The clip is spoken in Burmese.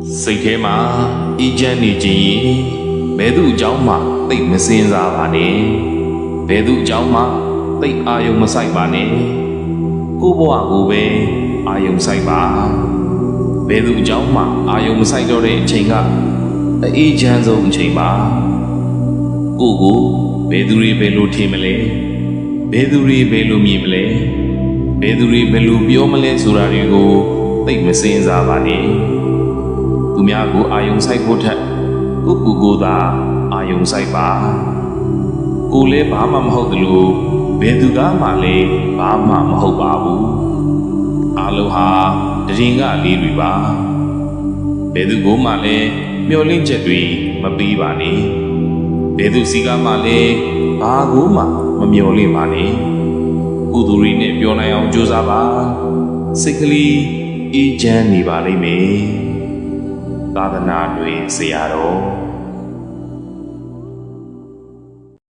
စိတ်ထဲမှာအေးချမ်းနေခြင်းရင်ဘယ်သူအကြောင်းမှသိမစင်စားပါနဲ့ဘယ်သူအကြောင်းမှသိအာယုံမဆိုင်ပါနဲ့ကိုဘဝကိုပဲအာယုံဆိုင်ပါဘယ်သူအကြောင်းမှအာယုံမဆိုင်တော့တဲ့အချိန်ကအေးချမ်းဆုံးအချိန်ပါကိုဘယ်သူတွေဘယ်လိုထင်မလဲဘယ်သူတွေဘယ်လိုမြင်မလဲဘယ်သူတွေဘယ်လိုပြောမလဲဆိုတာတွေကိုသိမစင်စားပါနဲ့သူများကိုအာယုံဆိုင်ဖို့ထက်ကိုသာအာယုံဆိုင်ပါကိုလည်းဘာမှမဟုတ်သလိုဘယ်သူကမှလည်းဘာမှမဟုတ်ပါဘူးအားလုံးဟာတရင်ကလေးတွေပါဘယ်သူကိုမှလည်းမျှော်လင့်ချက်တွေမပေးပါနဲ့ဘယ်သူစီကမှလည်းဘာကိုမှမမျှော်လင့်ပါနဲ့ကုသိုလ်တွေနဲ့ပြောနိုင်အောင်ကြိုးစားပါစိတ်ကလေးအေးချမ်းနေပါလိမ့်မယ်သာသနာ့တွင်ဆရာတော်